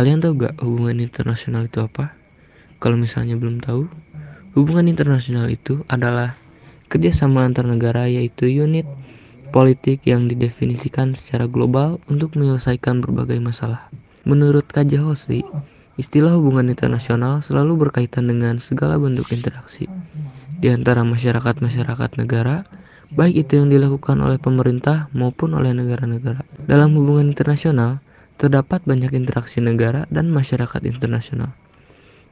Kalian tahu gak hubungan internasional itu apa? Kalau misalnya belum tahu, hubungan internasional itu adalah kerjasama antar negara, yaitu unit politik yang didefinisikan secara global untuk menyelesaikan berbagai masalah. Menurut Kaja-Hoshi, istilah hubungan internasional selalu berkaitan dengan segala bentuk interaksi di antara masyarakat-masyarakat negara, baik itu yang dilakukan oleh pemerintah maupun oleh negara-negara. Dalam hubungan internasional, terdapat banyak interaksi negara dan masyarakat internasional.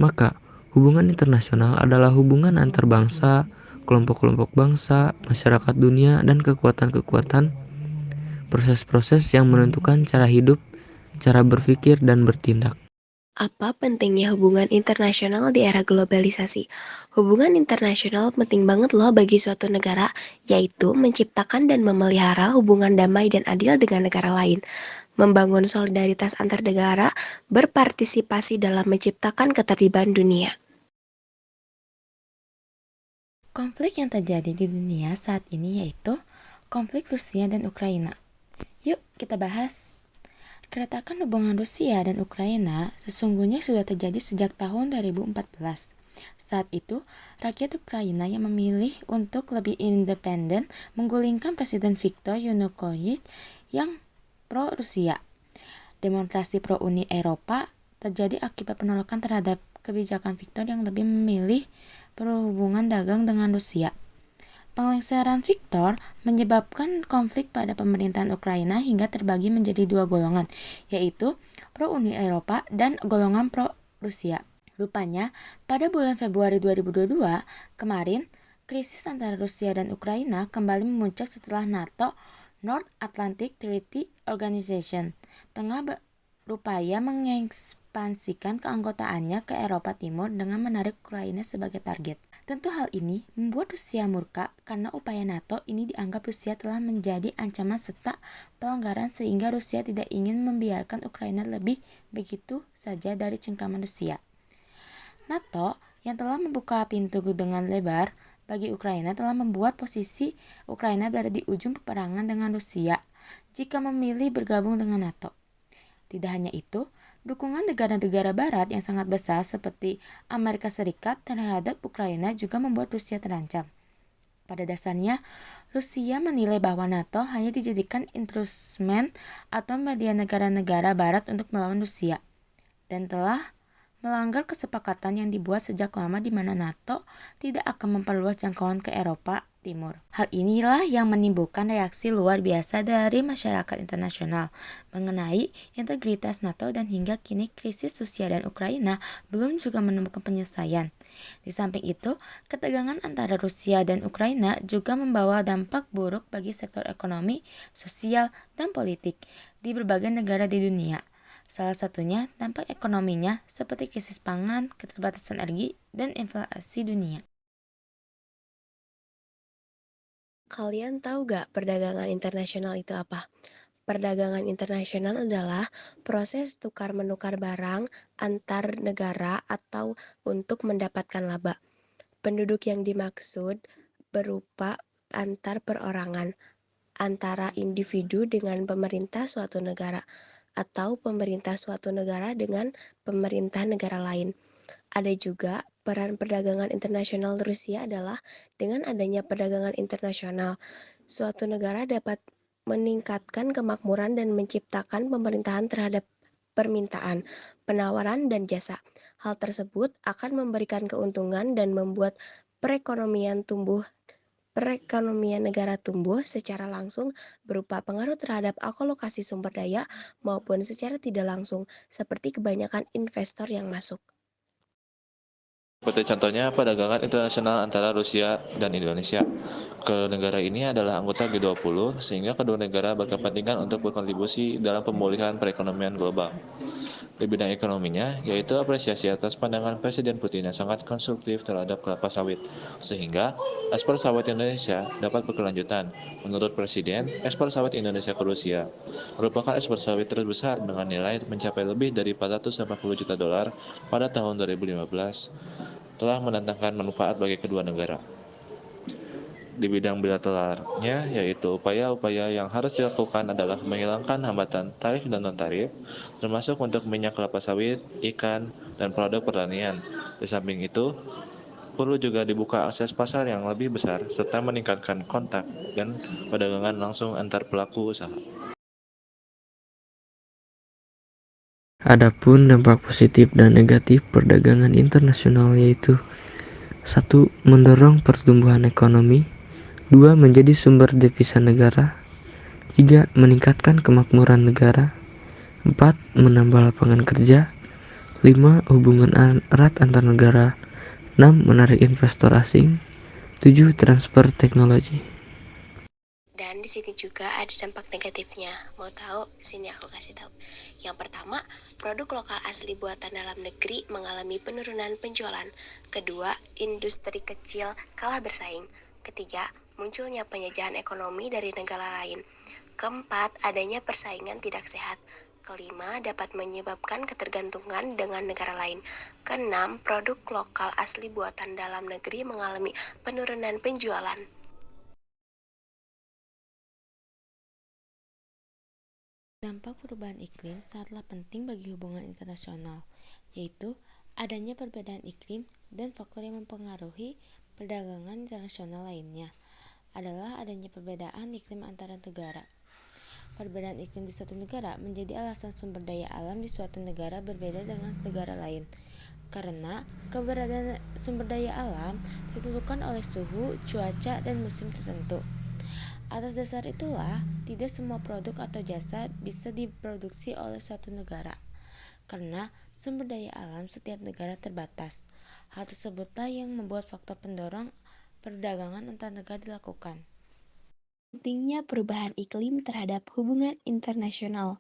Maka, hubungan internasional adalah hubungan antar bangsa, kelompok-kelompok bangsa, masyarakat dunia, dan kekuatan-kekuatan, proses-proses yang menentukan cara hidup, cara berpikir, dan bertindak. Apa pentingnya hubungan internasional di era globalisasi? Hubungan internasional penting banget loh bagi suatu negara, yaitu menciptakan dan memelihara hubungan damai dan adil dengan negara lain, membangun solidaritas antar negara, berpartisipasi dalam menciptakan ketertiban dunia. Konflik yang terjadi di dunia saat ini yaitu konflik Rusia dan Ukraina. Yuk kita bahas. Keretakan hubungan Rusia dan Ukraina sesungguhnya sudah terjadi sejak tahun 2014. Saat itu, rakyat Ukraina yang memilih untuk lebih independen menggulingkan Presiden Viktor Yanukovych yang pro-Rusia. Demonstrasi pro-Uni Eropa terjadi akibat penolakan terhadap kebijakan Viktor yang lebih memilih berhubungan dagang dengan Rusia. Pengleseran Viktor menyebabkan konflik pada pemerintahan Ukraina hingga terbagi menjadi dua golongan, yaitu pro-Uni Eropa dan golongan pro-Rusia. Rupanya, pada bulan Februari 2022 kemarin, krisis antara Rusia dan Ukraina kembali memuncak setelah NATO, North Atlantic Treaty Organization, tengah berupaya mengekspansikan keanggotaannya ke Eropa Timur dengan menarik Ukraina sebagai target. Tentu hal ini membuat Rusia murka karena upaya NATO ini dianggap Rusia telah menjadi ancaman serta pelanggaran sehingga Rusia tidak ingin membiarkan Ukraina lebih begitu saja dari cengkraman Rusia. NATO yang telah membuka pintu dengan lebar bagi Ukraina telah membuat posisi Ukraina berada di ujung peperangan dengan Rusia jika memilih bergabung dengan NATO. Tidak hanya itu, dukungan negara-negara barat yang sangat besar seperti Amerika Serikat terhadap Ukraina juga membuat Rusia terancam. Pada dasarnya, Rusia menilai bahwa NATO hanya dijadikan instrumen atau media negara-negara barat untuk melawan Rusia, dan telah melanggar kesepakatan yang dibuat sejak lama di mana NATO tidak akan memperluas jangkauan ke Eropa Timur. Hal inilah yang menimbulkan reaksi luar biasa dari masyarakat internasional mengenai integritas NATO dan hingga kini krisis Rusia dan Ukraina belum juga menemukan penyelesaian. Di samping itu, ketegangan antara Rusia dan Ukraina juga membawa dampak buruk bagi sektor ekonomi, sosial, dan politik di berbagai negara di dunia. Salah satunya dampak ekonominya seperti krisis pangan, keterbatasan energi, dan inflasi dunia. Kalian tahu gak perdagangan internasional itu apa? Perdagangan internasional adalah proses tukar-menukar barang antar negara atau untuk mendapatkan laba. Penduduk yang dimaksud berupa antar perorangan, antara individu dengan pemerintah suatu negara, atau pemerintah suatu negara dengan pemerintah negara lain. Ada juga peran perdagangan internasional Rusia adalah dengan adanya perdagangan internasional, suatu negara dapat meningkatkan kemakmuran dan menciptakan pemerintahan terhadap permintaan, penawaran, dan jasa. Hal tersebut akan memberikan keuntungan dan membuat perekonomian negara tumbuh secara langsung berupa pengaruh terhadap alokasi sumber daya maupun secara tidak langsung seperti kebanyakan investor yang masuk. Seperti contohnya perdagangan internasional antara Rusia dan Indonesia. Kedua negara ini adalah anggota G20, sehingga kedua negara berkepentingan untuk berkontribusi dalam pemulihan perekonomian global. Di bidang ekonominya, yaitu apresiasi atas pandangan Presiden Putin yang sangat konstruktif terhadap kelapa sawit, sehingga ekspor sawit Indonesia dapat berkelanjutan. Menurut Presiden, ekspor sawit Indonesia ke Rusia merupakan ekspor sawit terbesar dengan nilai mencapai lebih dari 480 juta dolar pada tahun 2015, telah mendatangkan manfaat bagi kedua negara. Di bidang bilateralnya, yaitu upaya-upaya yang harus dilakukan adalah menghilangkan hambatan tarif dan non-tarif, termasuk untuk minyak kelapa sawit, ikan, dan produk pertanian. Di samping itu, perlu juga dibuka akses pasar yang lebih besar, serta meningkatkan kontak dan perdagangan langsung antar pelaku usaha. Adapun dampak positif dan negatif perdagangan internasional yaitu 1. Mendorong pertumbuhan ekonomi. 2. Menjadi sumber devisa negara. 3. Meningkatkan kemakmuran negara. 4. Menambah lapangan kerja. 5. Hubungan erat antar negara. 6. Menarik investor asing. 7. Transfer teknologi. Dan di sini juga ada dampak negatifnya. Mau tahu? Sini aku kasih tahu. Yang pertama, produk lokal asli buatan dalam negeri mengalami penurunan penjualan. Kedua, industri kecil kalah bersaing. Ketiga, munculnya penjajahan ekonomi dari negara lain. Keempat, adanya persaingan tidak sehat. Kelima, dapat menyebabkan ketergantungan dengan negara lain. Keenam, produk lokal asli buatan dalam negeri mengalami penurunan penjualan. Dampak perubahan iklim sangatlah penting bagi hubungan internasional, yaitu adanya perbedaan iklim dan faktor yang mempengaruhi perdagangan internasional lainnya adalah adanya perbedaan iklim antara negara. Perbedaan iklim di suatu negara menjadi alasan sumber daya alam di suatu negara berbeda dengan negara lain. Karena keberadaan sumber daya alam ditentukan oleh suhu, cuaca, dan musim tertentu. Atas dasar itulah, tidak semua produk atau jasa bisa diproduksi oleh suatu negara, karena sumber daya alam setiap negara terbatas. Hal tersebutlah yang membuat faktor pendorong perdagangan antar negara dilakukan. Pentingnya perubahan iklim terhadap hubungan internasional.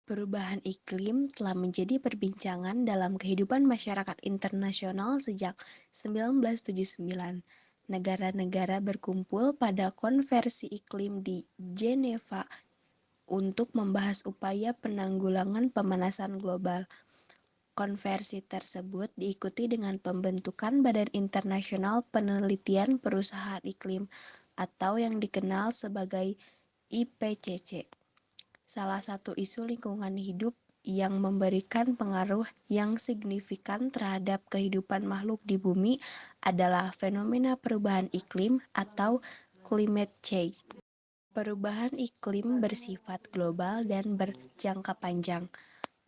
Perubahan iklim telah menjadi perbincangan dalam kehidupan masyarakat internasional sejak 1979. Negara-negara berkumpul pada konferensi iklim di Jeneva untuk membahas upaya penanggulangan pemanasan global. Konferensi tersebut diikuti dengan pembentukan Badan Internasional Penelitian Perubahan Iklim atau yang dikenal sebagai IPCC. Salah satu isu lingkungan hidup yang memberikan pengaruh yang signifikan terhadap kehidupan makhluk di bumi adalah fenomena perubahan iklim atau climate change. Perubahan iklim bersifat global dan berjangka panjang.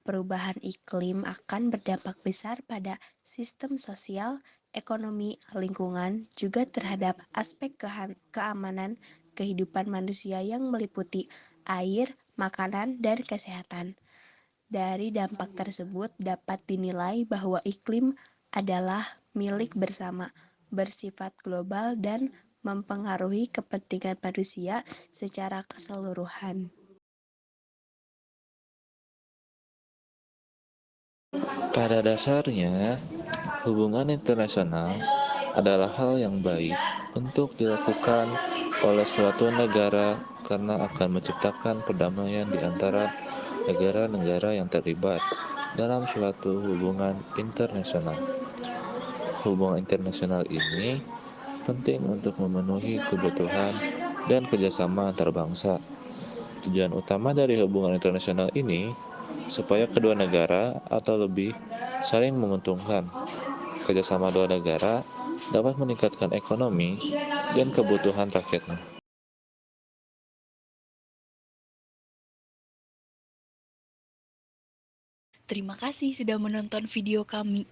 Perubahan iklim akan berdampak besar pada sistem sosial, ekonomi, lingkungan, juga terhadap aspek keamanan kehidupan manusia yang meliputi air, makanan, dan kesehatan. Dari dampak tersebut dapat dinilai bahwa iklim adalah milik bersama, bersifat global, dan mempengaruhi kepentingan manusia secara keseluruhan. Pada dasarnya, hubungan internasional adalah hal yang baik untuk dilakukan oleh suatu negara karena akan menciptakan perdamaian di antara negara-negara yang terlibat dalam suatu hubungan internasional. Hubungan internasional ini penting untuk memenuhi kebutuhan dan kerjasama antar bangsa. Tujuan utama dari hubungan internasional ini supaya kedua negara atau lebih saling menguntungkan. Kerjasama dua negara dapat meningkatkan ekonomi dan kebutuhan rakyatnya. Terima kasih sudah menonton video kami.